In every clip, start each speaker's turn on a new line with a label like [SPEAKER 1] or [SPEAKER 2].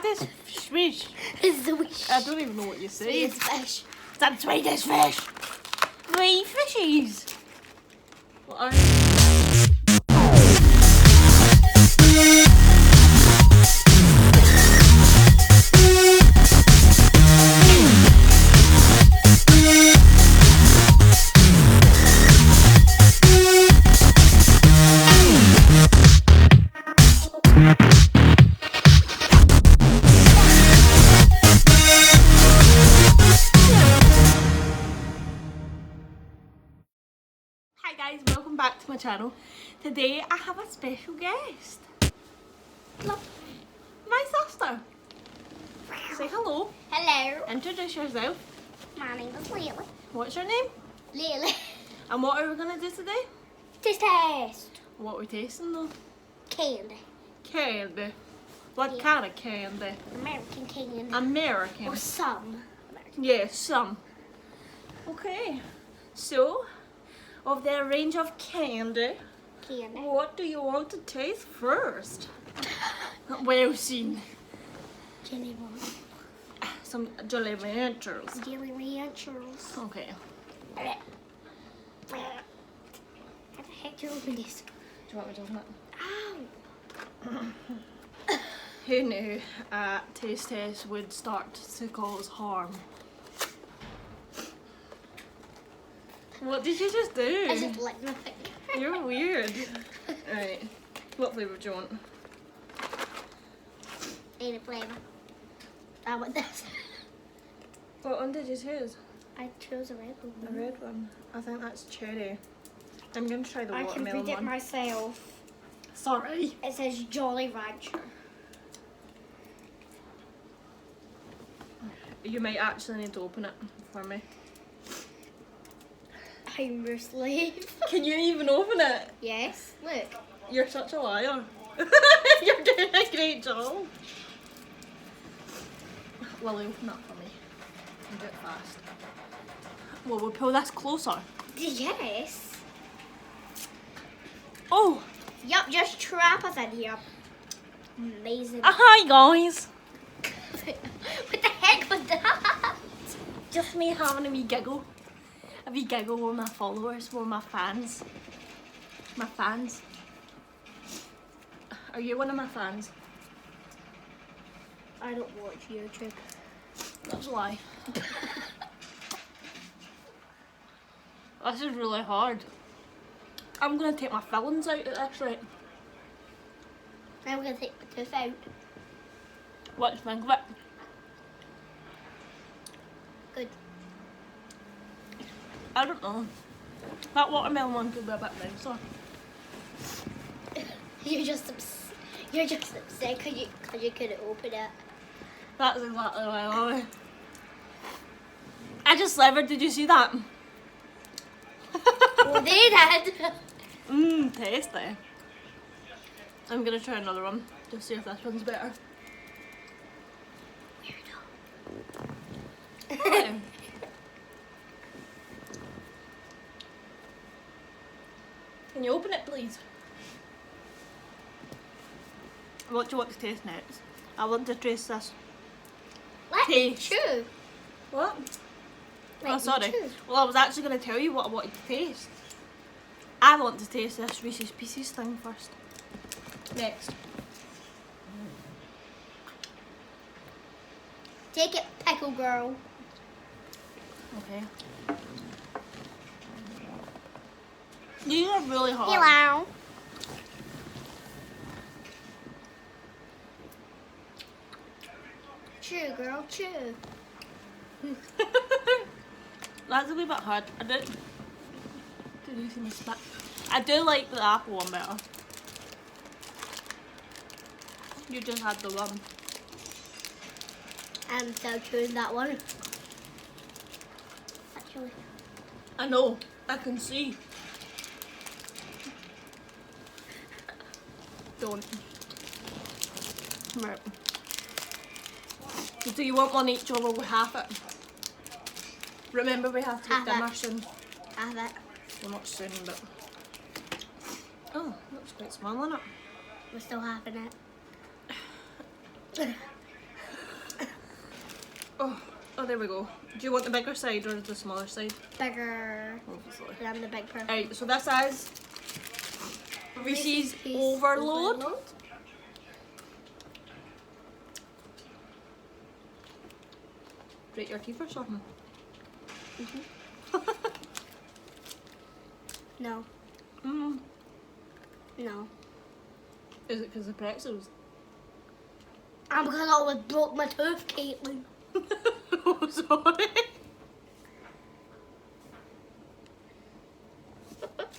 [SPEAKER 1] That is fish.
[SPEAKER 2] Swish.
[SPEAKER 1] I don't even know what you say.
[SPEAKER 2] Swedish fish.
[SPEAKER 1] Some Swedish fish. 3 fishies. What are Hi guys, welcome back to my channel. Today I have a special guest. Look, my sister. Say hello.
[SPEAKER 2] Hello.
[SPEAKER 1] Introduce yourself.
[SPEAKER 2] My name is Lily.
[SPEAKER 1] What's your name?
[SPEAKER 2] Lily.
[SPEAKER 1] And what are we going to do today?
[SPEAKER 2] Test.
[SPEAKER 1] What are we tasting though?
[SPEAKER 2] Candy.
[SPEAKER 1] Candy. What
[SPEAKER 2] Yeah.
[SPEAKER 1] kind of candy?
[SPEAKER 2] American candy.
[SPEAKER 1] American.
[SPEAKER 2] Or some. American.
[SPEAKER 1] Yes, some. Okay. So, of their range of candy,
[SPEAKER 2] Candy.
[SPEAKER 1] what do you want to taste first? Well seen.
[SPEAKER 2] Jelly roll.
[SPEAKER 1] Some Jolly Ranchers.
[SPEAKER 2] Jelly Ranchers.
[SPEAKER 1] Okay.
[SPEAKER 2] How the heck do you open this?
[SPEAKER 1] Do you want me to open it?
[SPEAKER 2] Ow.
[SPEAKER 1] Who knew a taste test would start to cause harm? What did you just do?
[SPEAKER 2] I just licked my finger.
[SPEAKER 1] You're weird. Right. What flavour do you want?
[SPEAKER 2] Any flavor. I want this.
[SPEAKER 1] What one did you choose?
[SPEAKER 2] I chose a red one.
[SPEAKER 1] The red one. I think that's cherry. I'm going to try the
[SPEAKER 2] I can
[SPEAKER 1] watermelon
[SPEAKER 2] read it
[SPEAKER 1] one.
[SPEAKER 2] myself.
[SPEAKER 1] Sorry.
[SPEAKER 2] It says Jolly Rancher.
[SPEAKER 1] You might actually need to open it for me.
[SPEAKER 2] I'm your slave.
[SPEAKER 1] Can you even open it?
[SPEAKER 2] Yes. Look.
[SPEAKER 1] You're such a liar. You're doing a great job. Will you open that for me? And do it fast. Well, we'll pull this closer.
[SPEAKER 2] Yes.
[SPEAKER 1] Oh!
[SPEAKER 2] Yup, just trap us in here. Amazing.
[SPEAKER 1] Hi guys!
[SPEAKER 2] What the heck was that?
[SPEAKER 1] Just me having a wee giggle. A wee giggle with my followers, with my fans. My fans. Are you one of my fans?
[SPEAKER 2] I don't watch YouTube.
[SPEAKER 1] That's a lie. This is really hard. I'm gonna take my fillings out at this rate.
[SPEAKER 2] I'm gonna take my tooth out.
[SPEAKER 1] What do you think of it?
[SPEAKER 2] Good.
[SPEAKER 1] I don't know. That watermelon one could be a bit nicer.
[SPEAKER 2] You're just upset because you couldn't open it.
[SPEAKER 1] That's exactly what I want. I just slivered, did you see that?
[SPEAKER 2] Well, they did.
[SPEAKER 1] Mmm, tasty. I'm gonna try another one, just see if this one's better. Okay. Can you open it, please? What do you want to taste next? I want to taste this.
[SPEAKER 2] Let me
[SPEAKER 1] Taste.
[SPEAKER 2] chew.
[SPEAKER 1] What?
[SPEAKER 2] Let
[SPEAKER 1] Oh,
[SPEAKER 2] me
[SPEAKER 1] sorry.
[SPEAKER 2] chew.
[SPEAKER 1] Well, I was actually going to tell you what I wanted to taste. I want to taste this Reese's Pieces thing first. Next.
[SPEAKER 2] Take it, pickle girl.
[SPEAKER 1] Okay. These are really hard.
[SPEAKER 2] Hello. Chew, girl, chew.
[SPEAKER 1] That's a wee bit hard. I do. Did you see me spit? I do like the apple one better. You just had the one.
[SPEAKER 2] I'm still chewing that one. Actually.
[SPEAKER 1] I know. I can see. Don't. Right. Do you want one each or will we half it? Remember we have to
[SPEAKER 2] Half
[SPEAKER 1] eat dinner
[SPEAKER 2] it.
[SPEAKER 1] soon.
[SPEAKER 2] Have it.
[SPEAKER 1] Well, not soon, but... Oh, that's quite small, isn't it?
[SPEAKER 2] We're still having it.
[SPEAKER 1] Oh, there we go. Do you want the bigger side or the smaller side?
[SPEAKER 2] Bigger
[SPEAKER 1] Obviously.
[SPEAKER 2] than the big purple.
[SPEAKER 1] Right, so this is Reese's Overload. Grate your teeth or something?
[SPEAKER 2] No.
[SPEAKER 1] Mm.
[SPEAKER 2] No.
[SPEAKER 1] Is it because of pretzels?
[SPEAKER 2] I'm because I almost broke my tooth, Caitlin.
[SPEAKER 1] Oh, sorry.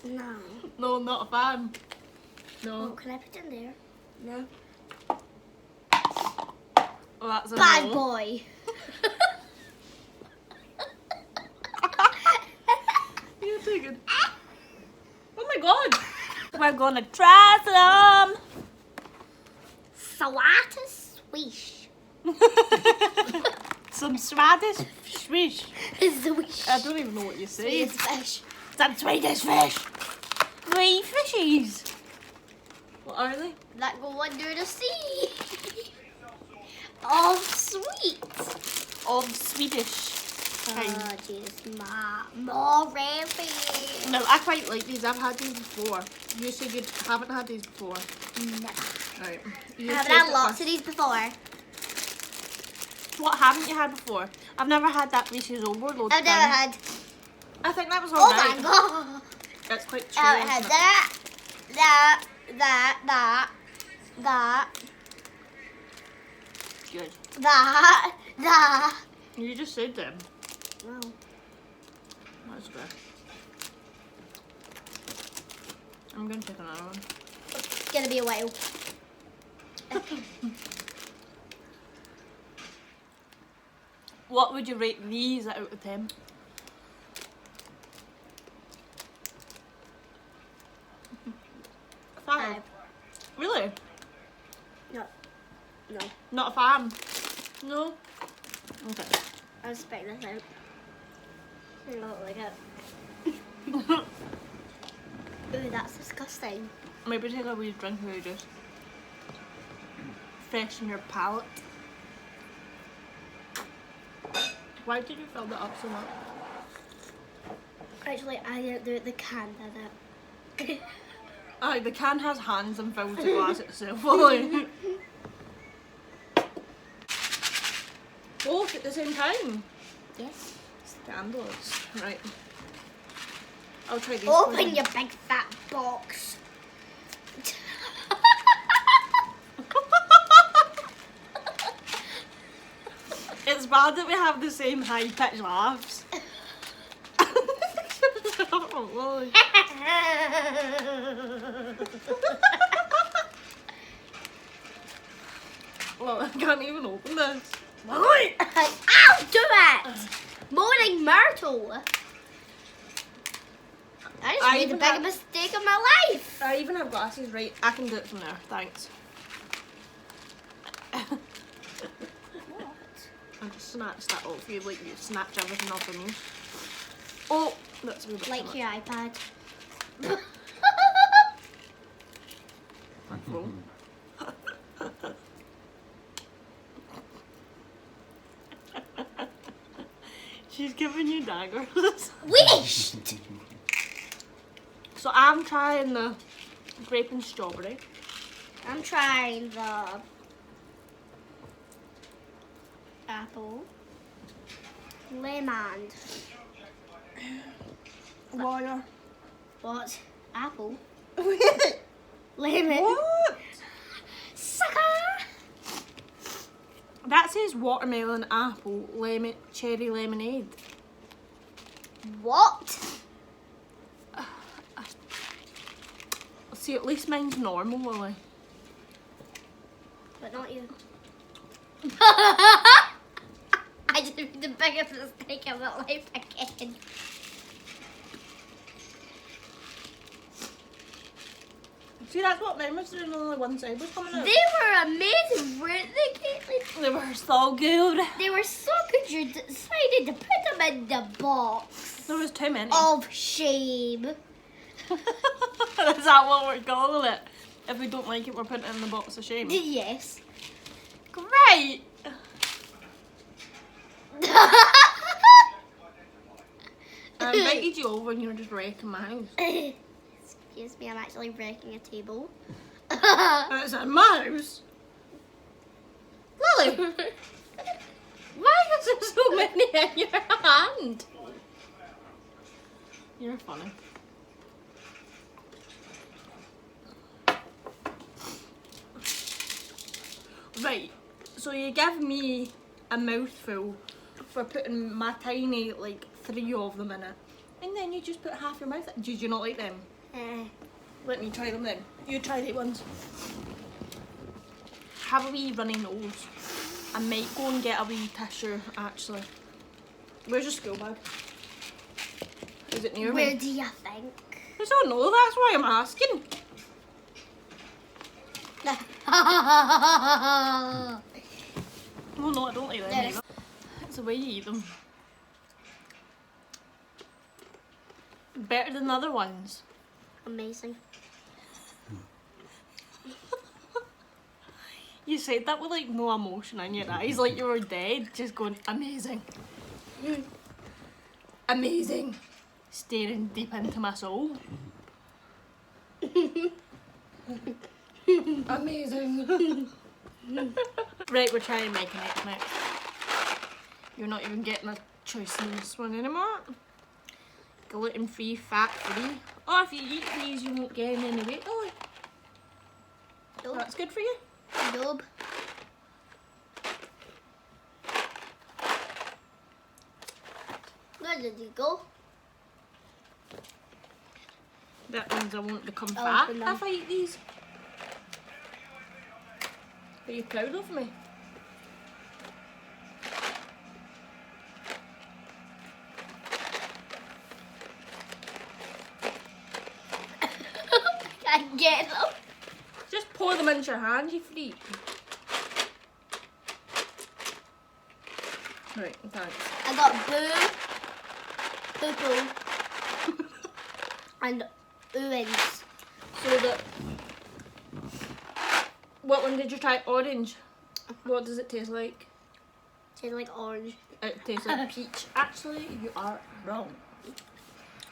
[SPEAKER 2] No.
[SPEAKER 1] No, I'm not a fan.
[SPEAKER 2] Oh,
[SPEAKER 1] No.
[SPEAKER 2] can I put it in there?
[SPEAKER 1] No. Oh, that's a
[SPEAKER 2] Bad
[SPEAKER 1] no.
[SPEAKER 2] boy.
[SPEAKER 1] You're too good. Oh my god. We're gonna try some.
[SPEAKER 2] Swattis swish.
[SPEAKER 1] Some Swedish fish.
[SPEAKER 2] Swish.
[SPEAKER 1] I don't even know what you say.
[SPEAKER 2] Sweet fish.
[SPEAKER 1] Some Swedish fish. 3 fishies. What are they?
[SPEAKER 2] That go under the sea. Of sweet.
[SPEAKER 1] Of Swedish.
[SPEAKER 2] Oh, Jesus, more rabbit.
[SPEAKER 1] No, I quite like these. I've had these before. You said you haven't had these before.
[SPEAKER 2] Never.
[SPEAKER 1] Right.
[SPEAKER 2] I haven't had lots of these before.
[SPEAKER 1] What haven't you had before? I've never had that Reese's Overload
[SPEAKER 2] I've
[SPEAKER 1] thing.
[SPEAKER 2] never had.
[SPEAKER 1] I think that was
[SPEAKER 2] Oh
[SPEAKER 1] alright.
[SPEAKER 2] my god.
[SPEAKER 1] That's quite true.
[SPEAKER 2] I haven't had
[SPEAKER 1] isn't it?
[SPEAKER 2] that.
[SPEAKER 1] Good.
[SPEAKER 2] That.
[SPEAKER 1] You just said them.
[SPEAKER 2] No.
[SPEAKER 1] That's good. I'm gonna take another one.
[SPEAKER 2] It's gonna be a while.
[SPEAKER 1] What would you rate these out of 10? 5. Really?
[SPEAKER 2] No. No.
[SPEAKER 1] Not a fan? No? Okay.
[SPEAKER 2] I'll spec this out. Not like it. Ooh, that's disgusting.
[SPEAKER 1] Maybe take a wee drink of just freshen your palate. Why did you fill that up so much?
[SPEAKER 2] Actually, I didn't do it. The can did it.
[SPEAKER 1] Aye, the can has hands and fills the glass itself. Both at the same time?
[SPEAKER 2] Yes.
[SPEAKER 1] Scandalous. Right. I'll try these.
[SPEAKER 2] Open your big fat box.
[SPEAKER 1] It's bad that we have the same high-pitched laughs. Oh, well, I can't even open this.
[SPEAKER 2] Ow, do it! Morning Myrtle. I just made the
[SPEAKER 1] even
[SPEAKER 2] biggest
[SPEAKER 1] have-
[SPEAKER 2] mistake of my life.
[SPEAKER 1] I even have glasses, right? I can do it from there, thanks. I just snatched that off you, like you snatch everything off of me. Oh, that's a wee bit too
[SPEAKER 2] Like
[SPEAKER 1] much.
[SPEAKER 2] your iPad.
[SPEAKER 1] Full. She's giving you daggers.
[SPEAKER 2] Wish!
[SPEAKER 1] So I'm trying the grape and strawberry.
[SPEAKER 2] I'm trying the apple. Lemon.
[SPEAKER 1] Water.
[SPEAKER 2] What? Apple?
[SPEAKER 1] Wait.
[SPEAKER 2] Lemon.
[SPEAKER 1] What?
[SPEAKER 2] Sucker!
[SPEAKER 1] That says watermelon, apple, lemon, cherry lemonade.
[SPEAKER 2] What?
[SPEAKER 1] See, at least mine's normal, Lily.
[SPEAKER 2] But not you. I just made the biggest mistake of my life again.
[SPEAKER 1] See, that's what mine was doing, only one side was coming out.
[SPEAKER 2] They were amazing, weren't they, Caitlin?
[SPEAKER 1] They were so good.
[SPEAKER 2] They were so good you decided to put them in the box.
[SPEAKER 1] There was too many.
[SPEAKER 2] Of shame.
[SPEAKER 1] Is that what we're calling it? If we don't like it, we're putting it in the box of shame.
[SPEAKER 2] Yes.
[SPEAKER 1] Great! I invited you over and you're just wrecking my house.
[SPEAKER 2] Excuse me, I'm actually breaking a table.
[SPEAKER 1] It's in my house. Lily, why is there so many in your hand? You're funny. Right, so you give me a mouthful for putting my tiny, like, 3 of them in it. And then you just put half your mouth in. Did you not like them? Let me try them then. You try the ones. Have a wee runny nose. I might go and get a wee tissue, actually. Where's your school bag? Is it near
[SPEAKER 2] Where
[SPEAKER 1] me?
[SPEAKER 2] do you think?
[SPEAKER 1] I don't know, that's why I'm asking. Oh no, I don't like them either. It's the way you eat them. Better than the other ones.
[SPEAKER 2] Amazing.
[SPEAKER 1] You said that with like no emotion in your eyes, like you were dead, just going, amazing. Amazing. Staring deep into my soul. Amazing. Right, we're trying to make an egg next. You're not even getting a choice in this one anymore. Gluten free, fat free. Oh, if you eat these, you won't gain any weight. Oh,
[SPEAKER 2] Nope.
[SPEAKER 1] that's good for you.
[SPEAKER 2] Nope. Where did you go?
[SPEAKER 1] That means I won't become
[SPEAKER 2] Oh,
[SPEAKER 1] fat
[SPEAKER 2] good enough.
[SPEAKER 1] if I eat these. Are you proud of me?
[SPEAKER 2] I get them.
[SPEAKER 1] Just pour them into your hand, you freak. Right, thanks.
[SPEAKER 2] I got boo, poo, and ooins.
[SPEAKER 1] So that. What one did you try? Orange. What does it taste like?
[SPEAKER 2] Tastes like orange.
[SPEAKER 1] It tastes like peach. Actually, you are wrong.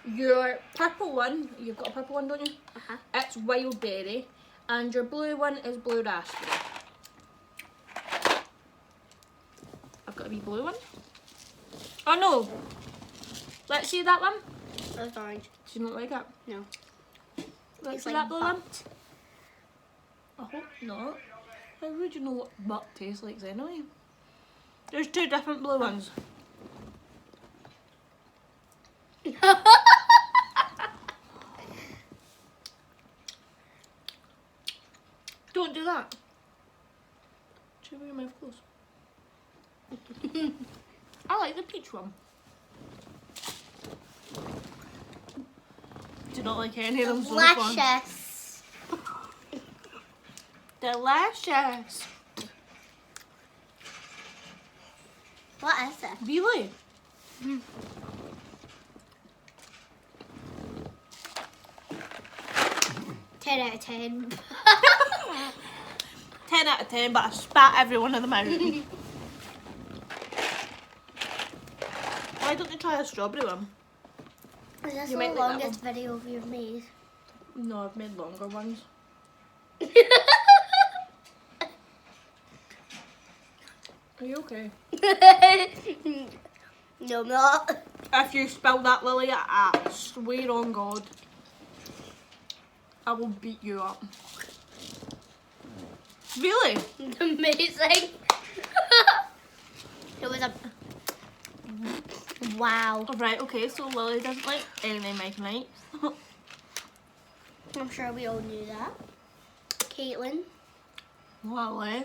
[SPEAKER 1] Your purple one, you've got a purple one, don't you?
[SPEAKER 2] Uh-huh.
[SPEAKER 1] It's wild berry, and your blue one is blue raspberry. I've got a wee blue one. Oh no! Let's see that one.
[SPEAKER 2] That's orange.
[SPEAKER 1] Do you not like it?
[SPEAKER 2] No.
[SPEAKER 1] Let's
[SPEAKER 2] It's
[SPEAKER 1] see
[SPEAKER 2] like
[SPEAKER 1] that blue one.
[SPEAKER 2] butt.
[SPEAKER 1] I hope not. How would you know what butt tastes like anyway? There's 2 different blue ones. Don't do that. Should we your mouth close? I like the peach one. Do not like any of them so far.
[SPEAKER 2] Delicious.
[SPEAKER 1] Delicious.
[SPEAKER 2] What is it?
[SPEAKER 1] Really?
[SPEAKER 2] 10 out of 10.
[SPEAKER 1] 10 out of 10, but I spat every one of them out. Why don't you try a strawberry one?
[SPEAKER 2] Is this
[SPEAKER 1] You
[SPEAKER 2] the
[SPEAKER 1] might like that
[SPEAKER 2] longest video you've made?
[SPEAKER 1] No, I've made longer ones. Are you okay?
[SPEAKER 2] No, I'm not.
[SPEAKER 1] If you spill that, Lily, I swear on God, I will beat you up. Really?
[SPEAKER 2] Amazing. It was a... Wow.
[SPEAKER 1] Right, okay, so Lily doesn't like anything Mike likes.
[SPEAKER 2] I'm sure we all knew that. Caitlin.
[SPEAKER 1] Lily.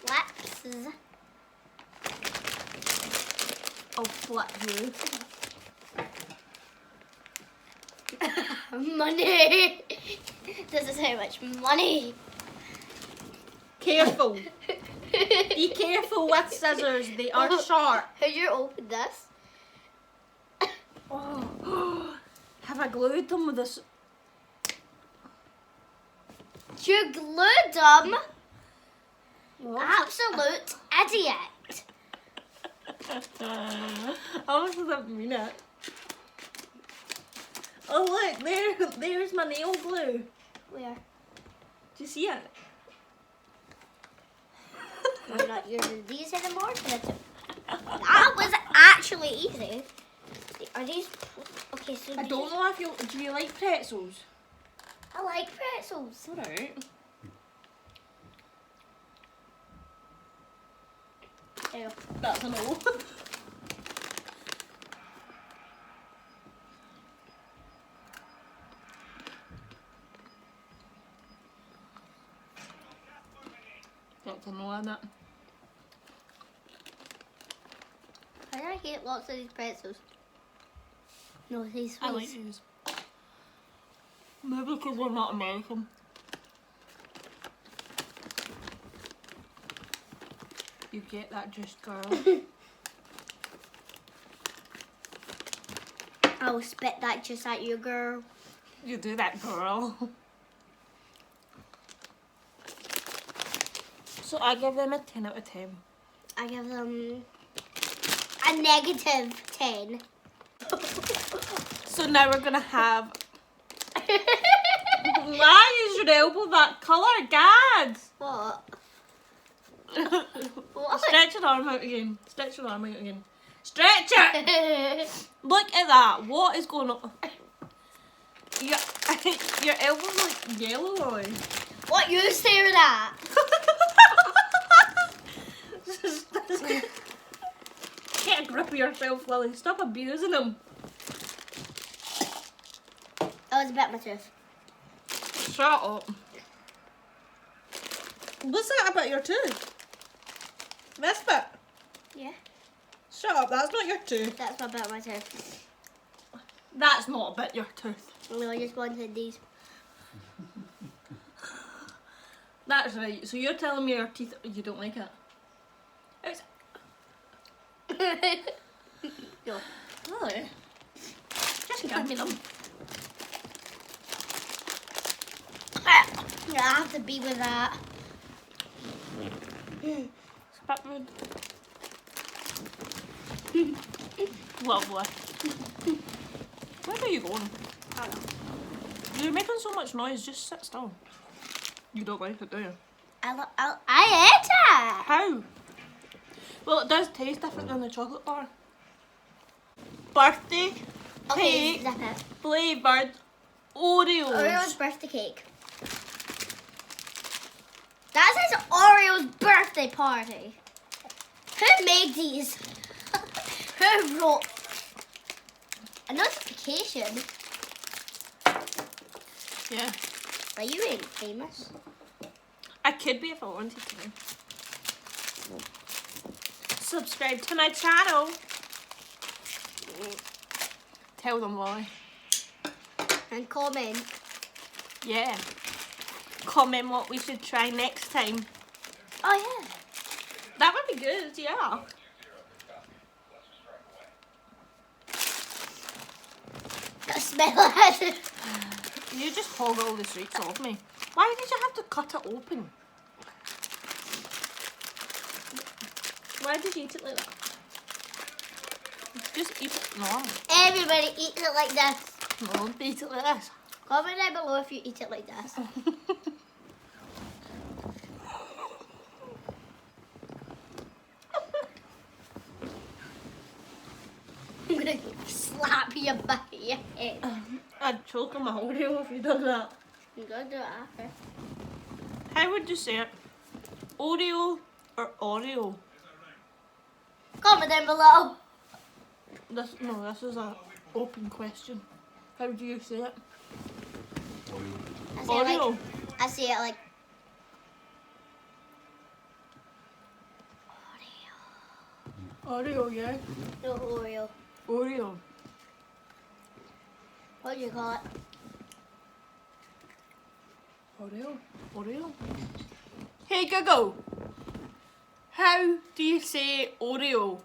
[SPEAKER 2] Flaps.
[SPEAKER 1] I'll flip you.
[SPEAKER 2] Money. This is how much money.
[SPEAKER 1] Careful. Be careful with scissors, they are sharp.
[SPEAKER 2] How you open this?
[SPEAKER 1] Oh. Have I glued them with this?
[SPEAKER 2] You glued them. Absolute idiot.
[SPEAKER 1] I honestly didn't mean it. Oh look, there's my nail glue.
[SPEAKER 2] Where?
[SPEAKER 1] Do you see it?
[SPEAKER 2] We're not using these anymore. That was actually easy. Are these okay? So
[SPEAKER 1] I don't know if you do you like pretzels?
[SPEAKER 2] I like pretzels.
[SPEAKER 1] Alright.
[SPEAKER 2] Ew.
[SPEAKER 1] That's a no. That's a no, isn't it?
[SPEAKER 2] I hate lots of these pretzels. No, these
[SPEAKER 1] I
[SPEAKER 2] ones.
[SPEAKER 1] like these. Maybe because we're not American. You get that just girl.
[SPEAKER 2] I will spit that just at you, girl.
[SPEAKER 1] You do that, girl. So I give them a 10 out of 10.
[SPEAKER 2] I give them a negative 10.
[SPEAKER 1] So now we're gonna have. Why is your elbow that colour, Gad?
[SPEAKER 2] What? What?
[SPEAKER 1] Stretch your arm out again. Stretch your arm out again. Stretch it! Look at that. What is going on? Your elbow's like yellow, Roy.
[SPEAKER 2] What you staring at?
[SPEAKER 1] Get a grip of yourself, Lily. Stop abusing him.
[SPEAKER 2] That was a bit of my tooth.
[SPEAKER 1] Shut up. What's that about your tooth? This bit?
[SPEAKER 2] Yeah,
[SPEAKER 1] Shut up, that's not your tooth.
[SPEAKER 2] that's my bit of my tooth.
[SPEAKER 1] That's not a bit your tooth.
[SPEAKER 2] No, I just wanted these.
[SPEAKER 1] That's right. So you're telling me your teeth, you don't like it? It's
[SPEAKER 2] No.
[SPEAKER 1] really? Just give me them.
[SPEAKER 2] Yeah, I have to be with that.
[SPEAKER 1] Spit food. Lovely. Where are you going?
[SPEAKER 2] I don't know.
[SPEAKER 1] You're making so much noise, just sit still. You don't like it, do you?
[SPEAKER 2] I ate it.
[SPEAKER 1] How? Well, it does taste different than the chocolate bar. Birthday
[SPEAKER 2] Okay,
[SPEAKER 1] cake
[SPEAKER 2] zip it.
[SPEAKER 1] flavoured Oreos.
[SPEAKER 2] Oreo's birthday cake. That says Oreo's birthday party. Who made these? Who wrote a notification?
[SPEAKER 1] Yeah.
[SPEAKER 2] Are you ain't famous?
[SPEAKER 1] I could be if I wanted to. Subscribe to my channel. Tell them why.
[SPEAKER 2] And comment.
[SPEAKER 1] Yeah. Comment what we should try next time.
[SPEAKER 2] Oh yeah.
[SPEAKER 1] That would be good, yeah.
[SPEAKER 2] I smell it.
[SPEAKER 1] You just hog all the sweets off me. Why did you have to cut it open? Why did you eat it like that? Just eat it normal.
[SPEAKER 2] Everybody eats it like this.
[SPEAKER 1] No, don't eat it like this.
[SPEAKER 2] Comment down below if you eat it like this. I'm gonna slap you by your head.
[SPEAKER 1] I'd choke on my Oreo if you done that.
[SPEAKER 2] I'm gonna do it after.
[SPEAKER 1] How would you say it? Oreo or Oreo?
[SPEAKER 2] Comment down below.
[SPEAKER 1] This is an open question. How do you say it?
[SPEAKER 2] I say it
[SPEAKER 1] Oreo.
[SPEAKER 2] like, I say it like
[SPEAKER 1] Oreo, yeah.
[SPEAKER 2] no Oreo.
[SPEAKER 1] Oreo.
[SPEAKER 2] What do you call it?
[SPEAKER 1] Oreo. Oreo. Hey Google. How do you say Oreo?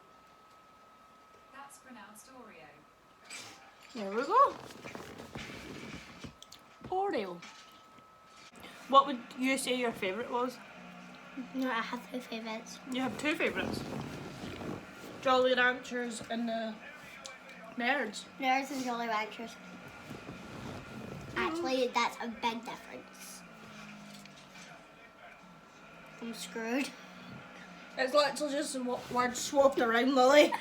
[SPEAKER 3] That's pronounced Oreo.
[SPEAKER 1] There we go. Oreo. What would you say your favourite was?
[SPEAKER 2] No, I have 2 favourites.
[SPEAKER 1] You have 2 favourites. Jolly Ranchers and the Nerds.
[SPEAKER 2] Nerds and Jolly Ranchers. Actually, that's a big difference. I'm screwed.
[SPEAKER 1] It's literally just words swapped around, Lily.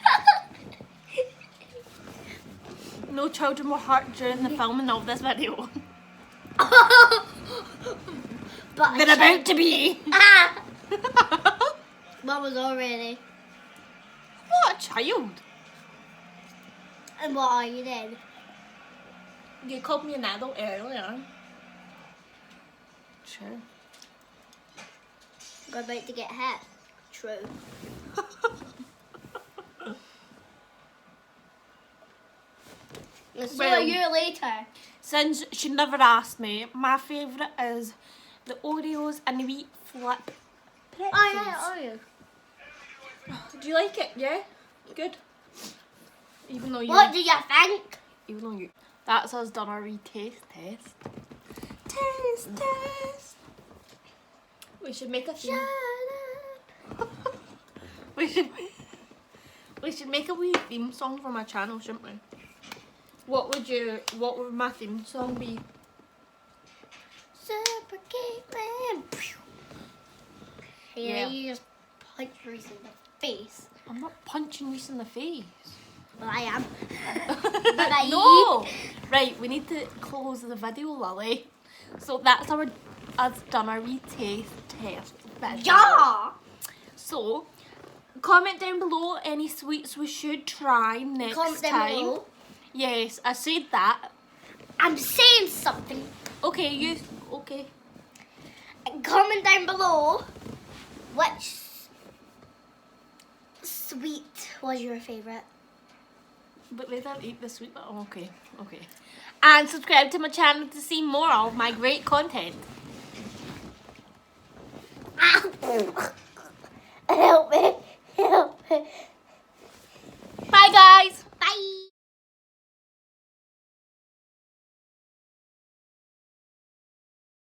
[SPEAKER 1] No children were hurt during the filming of this video.
[SPEAKER 2] But
[SPEAKER 1] They're about to be.
[SPEAKER 2] Ah! Mum was already.
[SPEAKER 1] What a child.
[SPEAKER 2] And what are you then?
[SPEAKER 1] You called me an adult earlier. Sure.
[SPEAKER 2] You're about to get hit. True. I'll see
[SPEAKER 1] Well-
[SPEAKER 2] you later.
[SPEAKER 1] Since she never asked me, my favourite is the Oreos and the wheat flip pretzels.
[SPEAKER 2] Oh yeah,
[SPEAKER 1] Do you like it? Yeah? Good. Even though you...
[SPEAKER 2] What do you think?
[SPEAKER 1] Even though you... That's us done our wee taste test. Taste test. We should make a theme. We should make a wee theme song for my channel, shouldn't we? What would my theme song be?
[SPEAKER 2] Super Caitlin.
[SPEAKER 1] Yeah.
[SPEAKER 2] You just punch Reese in the face.
[SPEAKER 1] I'm not punching Reese in the face.
[SPEAKER 2] Well, I am. But I
[SPEAKER 1] No! Right, we need to close the video, Lily. So that's us done our wee taste test video.
[SPEAKER 2] Yeah.
[SPEAKER 1] So, comment down below any sweets we should try next
[SPEAKER 2] Comment down
[SPEAKER 1] time.
[SPEAKER 2] below.
[SPEAKER 1] Yes, I said that.
[SPEAKER 2] I'm saying something.
[SPEAKER 1] Okay, okay.
[SPEAKER 2] And comment down below which sweet was your favourite.
[SPEAKER 1] But they don't eat the sweet. Oh, okay. And subscribe to my channel to see more of my great content.
[SPEAKER 2] Help me. Help me.